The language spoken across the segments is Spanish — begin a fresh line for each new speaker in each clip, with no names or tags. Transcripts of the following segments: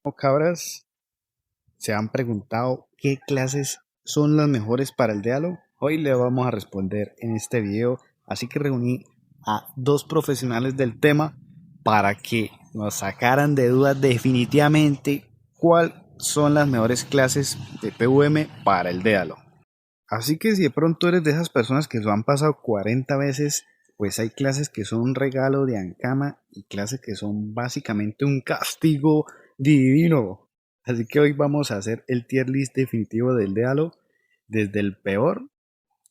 O cabras, ¿se han preguntado qué clases son las mejores para el diálogo? Hoy le vamos a responder en este video, así que reuní a dos profesionales del tema para que nos sacaran de dudas definitivamente cuáles son las mejores clases de PVM para el diálogo. Así que si de pronto eres de esas personas que lo han pasado 40 veces, pues hay clases que son un regalo de Ankama y clases que son básicamente un castigo divino. Así que hoy vamos a hacer el tier list definitivo del Dealo, desde el peor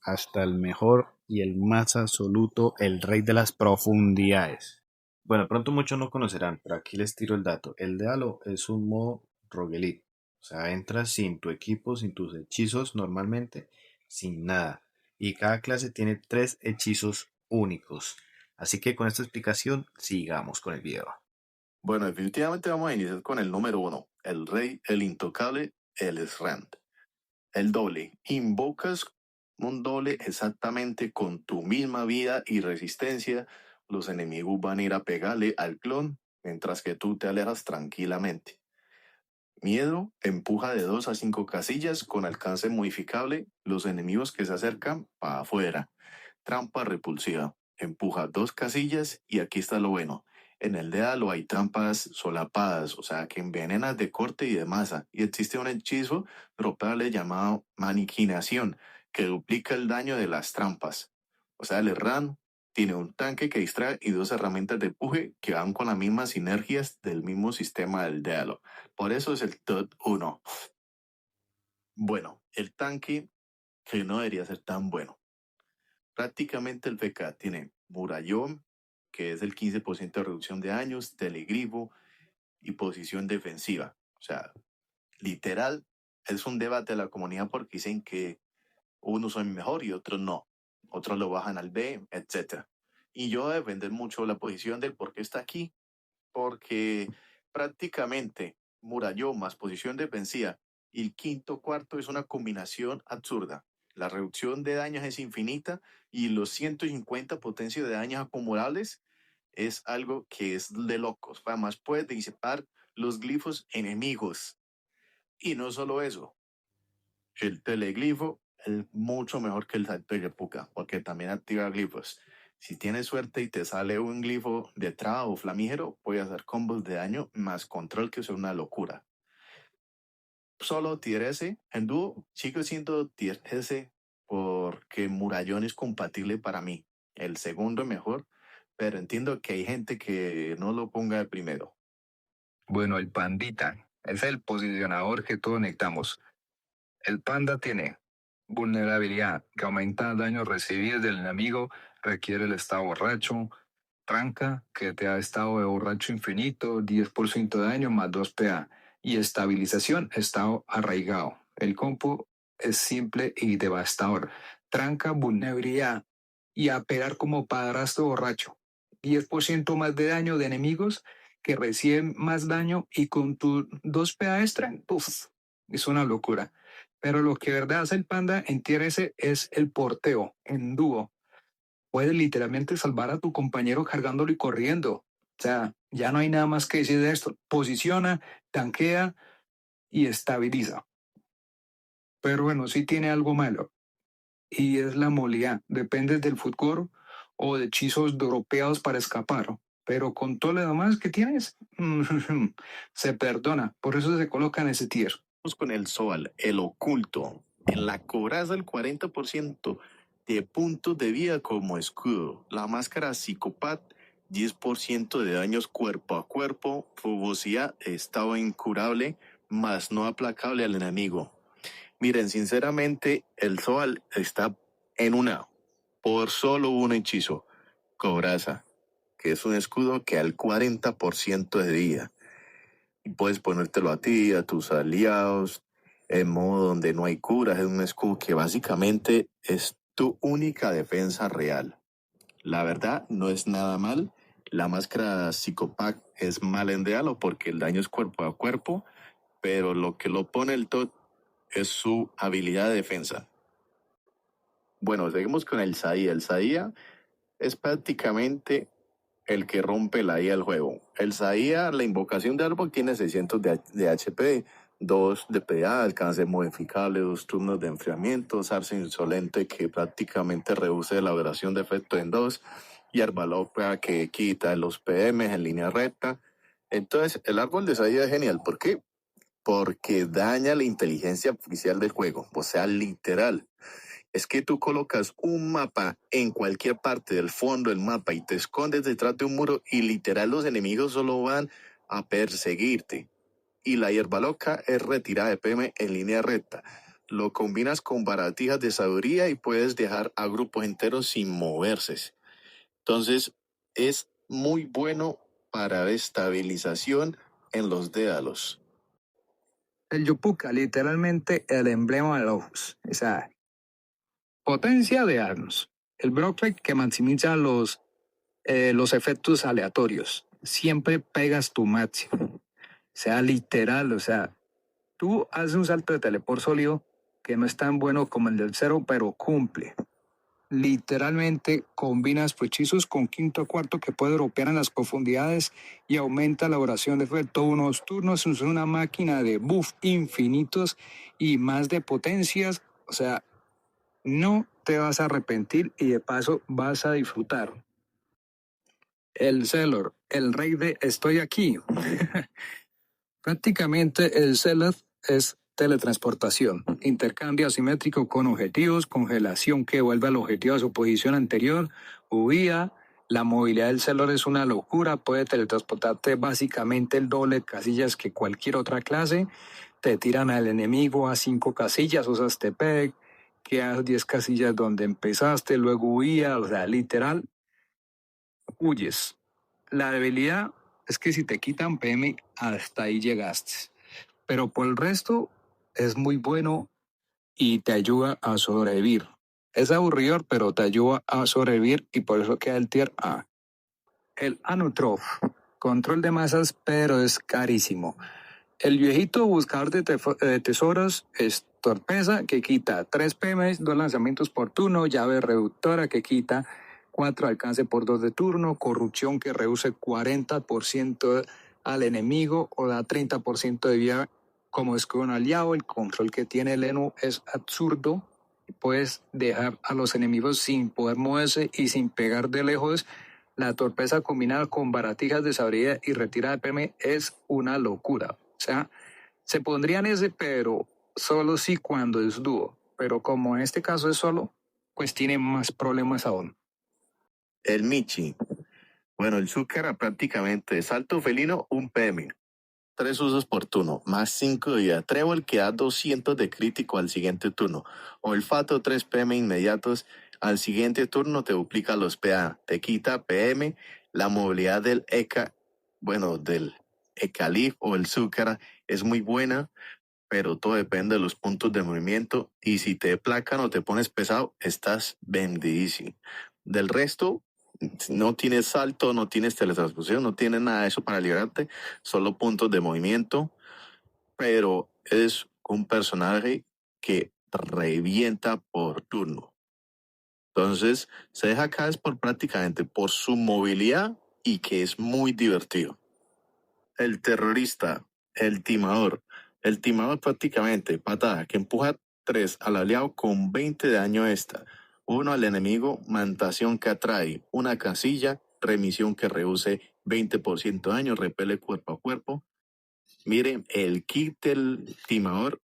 hasta el mejor y el más absoluto, el rey de las profundidades.
Bueno, pronto muchos no conocerán, pero aquí les tiro el dato. El de Halo es un modo roguelite. O sea, entras sin tu equipo, sin tus hechizos normalmente, sin nada. Y cada clase tiene 3 hechizos únicos. Así que con esta explicación, sigamos con el video.
Bueno, definitivamente vamos a iniciar con el número uno, el rey, el intocable, el Srand. El doble. Invocas un doble exactamente con tu misma vida y resistencia. Los enemigos van a ir a pegarle al clon mientras que tú te alejas tranquilamente. Miedo empuja de 2 a 5 casillas con alcance modificable los enemigos que se acercan para afuera. Trampa repulsiva. Empuja 2 casillas y aquí está lo bueno. En el de Halo hay trampas solapadas, o sea que envenenas de corte y de masa. Y existe un hechizo dropeable llamado Maniquinación, que duplica el daño de las trampas. O sea, el RAM tiene un tanque que distrae y 2 herramientas de empuje que van con las mismas sinergias del mismo sistema del de Halo. Por eso es el top uno. Bueno, el tanque que no debería ser tan bueno. Prácticamente el FK tiene murallón, que es el 15% de reducción de daños, telegrifo y posición defensiva. O sea, literal, es un debate de la comunidad porque dicen que unos son mejor y otros no. Otros lo bajan al B, etcétera. Y yo voy a defender mucho la posición del por qué está aquí, porque prácticamente murallón más posición defensiva y el quinto cuarto es una combinación absurda. La reducción de daños es infinita y los 150 potencias de daños acumulables es algo que es de locos. Además, puedes disipar los glifos enemigos. Y no solo eso, el teleglifo es mucho mejor que el salto de Repuca, porque también activa glifos. Si tienes suerte y te sale un glifo de traba o flamígero, puedes hacer combos de daño más control, que es una locura. Solo tier S, en dúo sigo siendo tier S porque Murallón es compatible para mí. El segundo mejor, pero entiendo que hay gente que no lo ponga de primero.
Bueno, el pandita es el posicionador que todos necesitamos. El panda tiene vulnerabilidad que aumenta daños recibidos del enemigo, requiere el estado borracho, tranca que te da estado de borracho infinito, 10% de daño más 2 PA y estabilización, estado arraigado. El compo es simple y devastador. Tranca, vulnerabilidad y apelar como padrastro borracho. 10% más de daño de enemigos que reciben más daño y con tu 2 PA extra, uf, es una locura. Pero lo que de verdad hace el panda en tier S es el porteo en dúo. Puedes literalmente salvar a tu compañero cargándolo y corriendo. O sea, ya no hay nada más que decir de esto. Posiciona, tanquea y estabiliza. Pero bueno, sí tiene algo malo. Y es la movilidad. Depende del fútbol o de hechizos dropeados para escapar. Pero con todo lo demás que tienes, se perdona. Por eso se coloca en ese tier.
Vamos con el Soal, el oculto. En la coraza el 40% de puntos de vida como escudo. La máscara psicopat, 10% de daños cuerpo a cuerpo. Fugosidad, estado incurable, más no aplacable al enemigo. Miren, sinceramente, el Soal está en una, por solo un hechizo. Cobraza, que es un escudo que al 40% de vida y puedes ponértelo a ti, a tus aliados, en modo donde no hay curas. Es un escudo que básicamente es tu única defensa real. La verdad, no es nada mal. La máscara Psicopac es mal en Dialo porque el daño es cuerpo a cuerpo, pero lo que lo pone el top es su habilidad de defensa. Bueno, seguimos con el Saía. El Saía es prácticamente el que rompe la IA del juego. El Saía, la invocación de árbol, tiene 600 de HP, 2 de PA, alcance modificable, 2 turnos de enfriamiento, zarzo insolente que prácticamente reduce la duración de efecto en 2, y Arbaloca que quita los PM en línea recta. Entonces, el árbol de Saía es genial. ¿Por qué? Porque daña la inteligencia artificial del juego, o sea, literal. Es que tú colocas un mapa en cualquier parte del fondo del mapa y te escondes detrás de un muro y literal los enemigos solo van a perseguirte. Y la hierba loca es retirada de PM en línea recta. Lo combinas con baratijas de sabiduría y puedes dejar a grupos enteros sin moverse. Entonces, es muy bueno para estabilización en los dédalos.
El Yupuca, literalmente el emblema de los, o sea, potencia de armas. El Brocklight que maximiza los efectos aleatorios. Siempre pegas tu máximo. O sea, literal, o sea, tú haces un salto de teleport sólido que no es tan bueno como el del cero, pero cumple. Literalmente combinas tu hechizos con quinto cuarto que puede dropear en las profundidades y aumenta la duración de efecto. Unos turnos es una máquina de buff infinitos y más de potencias. O sea, no te vas a arrepentir y de paso vas a disfrutar. El Celor, el rey de estoy aquí. Prácticamente el Celor es teletransportación, intercambio asimétrico con objetivos, congelación que vuelve al objetivo a su posición anterior, huida. La movilidad del Celor es una locura, puede teletransportarte básicamente el doble de casillas que cualquier otra clase. Te tiran al enemigo a 5 casillas, usas TP, quedas 10 casillas donde empezaste, luego huía, o sea, literal, huyes. La debilidad es que si te quitan PM, hasta ahí llegaste. Pero por el resto, es muy bueno y te ayuda a sobrevivir. Es aburridor, pero te ayuda a sobrevivir y por eso queda el tier A. El Anutrof, control de masas, pero es carísimo. El viejito buscador de tesoros es torpeza, que quita 3 PM, 2 lanzamientos por turno, llave reductora, que quita 4 alcance por 2 de turno, corrupción, que reduce 40% al enemigo o da 30% de vida como escudo un aliado. El control que tiene el Enu es absurdo. Puedes dejar a los enemigos sin poder moverse y sin pegar de lejos. La torpeza combinada con baratijas de sabiduría y retirada de PM es una locura. O sea, se pondrían ese, pero solo sí cuando es dúo. Pero como en este caso es solo, pues tiene más problemas aún.
El Michi. Bueno, el Zúcara prácticamente salto felino, un PM. 3 usos por turno, más 5 de vida. Trébol que da 200 de crítico al siguiente turno. Olfato 3 PM inmediatos. Al siguiente turno te duplica los PA. Te quita PM. La movilidad del ECA, bueno, del Ecalif o el Zúcara es muy buena, pero todo depende de los puntos de movimiento. Y si te placan o te pones pesado, estás vendidísimo. Del resto, no tienes salto, no tienes teletransportación, no tienes nada de eso para liberarte, solo puntos de movimiento, pero es un personaje que revienta por turno. Entonces, se deja caer por prácticamente por su movilidad y que es muy divertido. El terrorista, el timador. El timador prácticamente, patada, que empuja 3 al aliado con 20 de daño extra. 1 al enemigo, mantación que atrae una casilla, remisión que reduce 20% de daño, repele cuerpo a cuerpo. Miren, el kit del timador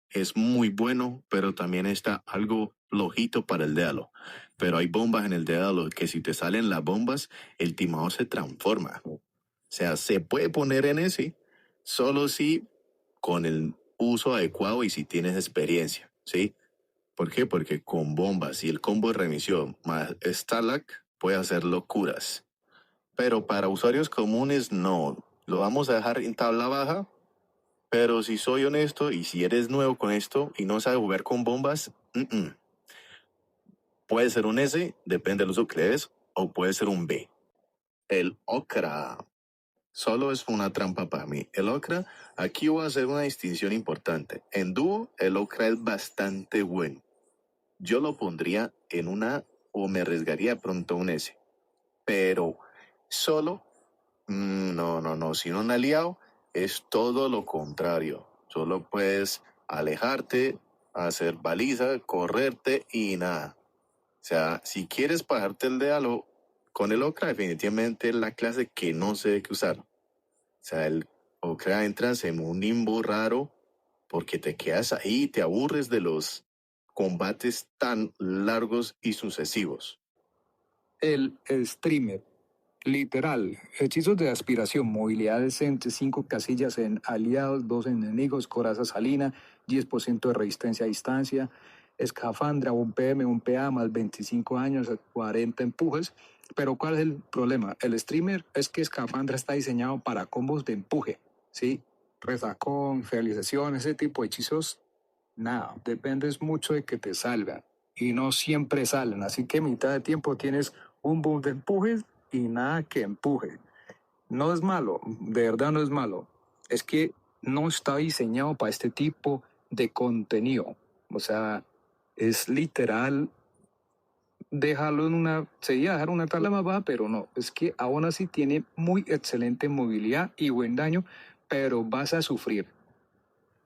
es muy bueno, pero también está algo flojito para el dédalo. Pero hay bombas en el dédalo que si te salen las bombas, el timador se transforma. O sea, se puede poner en ese, solo si con el uso adecuado y si tienes experiencia, ¿sí? ¿Por qué? Porque con bombas y el combo de remisión más Starlack puede hacer locuras. Pero para usuarios comunes no. Lo vamos a dejar en tabla baja. Pero si soy honesto y si eres nuevo con esto y no sabes jugar con bombas, puede ser un S, depende del uso que le des, o puede ser un B. El Okra. Solo es una trampa para mí. El Okra, aquí voy a hacer una distinción importante. En dúo, el Okra es bastante bueno. Yo lo pondría en una o me arriesgaría pronto a un S. Pero Solo, no. Sin un aliado es todo lo contrario. Solo puedes alejarte, hacer baliza, correrte y nada. O sea, si quieres pasarte el diálogo con el Okra, definitivamente es la clase que no se debe que usar. O sea, el Okra entras en un limbo raro porque te quedas ahí y te aburres de los combates tan largos y sucesivos.
El streamer. Literal, hechizos de aspiración, movilidad decente, 5 casillas en aliados, 2 enemigos, coraza salina, 10% de resistencia a distancia, escafandra, un PM, un PA, más 25 años, 40 empujes. Pero ¿cuál es el problema? El streamer es que escafandra está diseñado para combos de empuje, ¿sí? Resacón, realización, ese tipo de hechizos, nada, dependes mucho de que te salgan. Y no siempre salen, así que mitad de tiempo tienes un boom de empujes y nada que empuje. No es malo, de verdad no es malo. Es que no está diseñado para este tipo de contenido. O sea, es literal dejarlo en una, sería dejar una tabla más baja, pero no. Es que aún así tiene muy excelente movilidad y buen daño, pero vas a sufrir.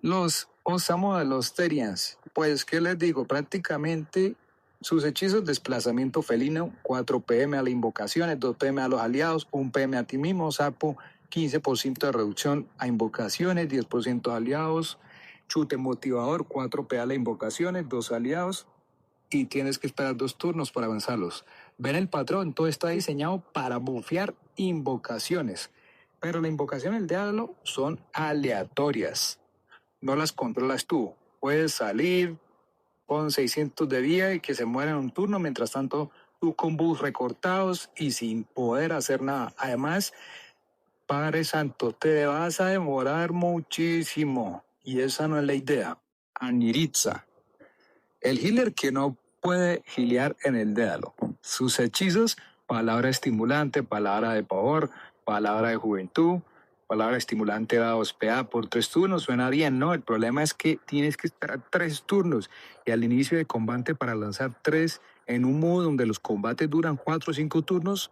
Los Osamu de los Terians, pues, ¿qué les digo? Prácticamente sus hechizos: desplazamiento felino, 4 PM a las invocaciones, 2 PM a los aliados, 1 PM a ti mismo, sapo, 15% de reducción a invocaciones, 10% a aliados, chute motivador, 4 PA a las invocaciones, 2 aliados, y tienes que esperar 2 turnos para avanzarlos. Ven el patrón, todo está diseñado para bufear invocaciones, pero las invocaciones del diablo son aleatorias. No las controlas tú. Puedes salir con 600 de vida y que se muera en un turno, mientras tanto tú con buffs recortados y sin poder hacer nada. Además, Padre Santo, te vas a demorar muchísimo y esa no es la idea. Aniritza, el healer que no puede gilear en el dédalo. Sus hechizos: palabra estimulante, palabra de pavor, palabra de juventud, palabra estimulante da 2 PA por 3 turnos. Suena bien, ¿no? El problema es que tienes que esperar 3 turnos y al inicio de combate para lanzar 3 en un modo donde los combates duran 4 o 5 turnos.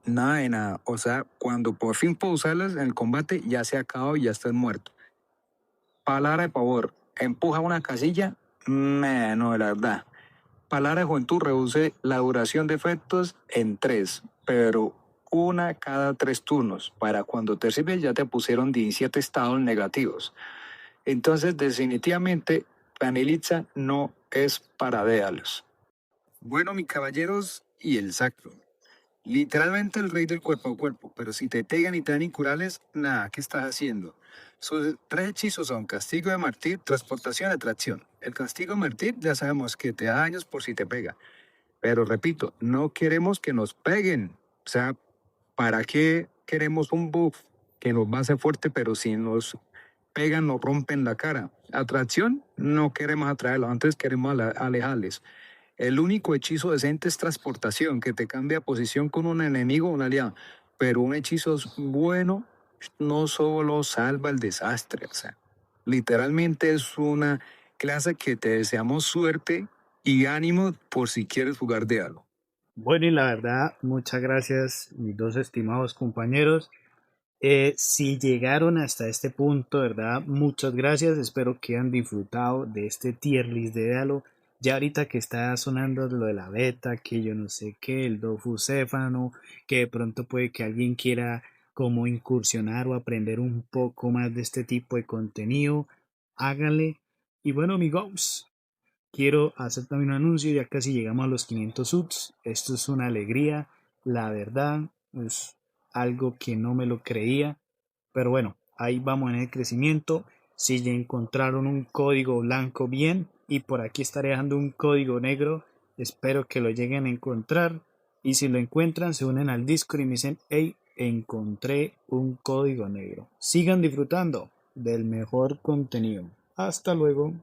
Nada de nada. O sea, cuando por fin puedo usarlas en el combate, ya se ha acabado y ya estás muerto. Palabra de pavor: empuja una casilla. No, la verdad. Palabra de juventud: reduce la duración de efectos en 3, pero una cada 3 turnos. Para cuando te sirve ya te pusieron 17 estados negativos. Entonces, definitivamente, Panelitza no es para déalos. Bueno, mis caballeros, y el sacro. Literalmente el rey del cuerpo a cuerpo, pero si te pegan y te dan incurables, nada, ¿qué estás haciendo? Sus 3 hechizos son castigo de martir, transportación, atracción. El castigo de martir ya sabemos que te da daños por si te pega. Pero repito, no queremos que nos peguen. O sea, ¿para qué queremos un buff que nos va a hacer fuerte, pero si nos pegan, nos rompen la cara? Atracción, no queremos atraerlos, antes queremos alejarles. El único hechizo decente es transportación, que te cambia posición con un enemigo o un aliado. Pero un hechizo bueno no solo salva el desastre, o sea, literalmente es una clase que te deseamos suerte y ánimo por si quieres jugar de algo.
Bueno, y la verdad, muchas gracias, mis dos estimados compañeros. Si llegaron hasta este punto, ¿verdad? Muchas gracias. Espero que hayan disfrutado de este tier list de Halo. Ya ahorita que está sonando lo de la beta, que yo no sé qué, el Dofu Céfano, que de pronto puede que alguien quiera como incursionar o aprender un poco más de este tipo de contenido, háganle. Y bueno, amigos, quiero hacer también un anuncio, ya casi llegamos a los 500 subs. Esto es una alegría, la verdad, es algo que no me lo creía, pero bueno, ahí vamos en el crecimiento. Si ya encontraron un código blanco, bien, y por aquí estaré dejando un código negro, espero que lo lleguen a encontrar, y si lo encuentran se unen al Discord y me dicen: hey, encontré un código negro. Sigan disfrutando del mejor contenido. Hasta luego.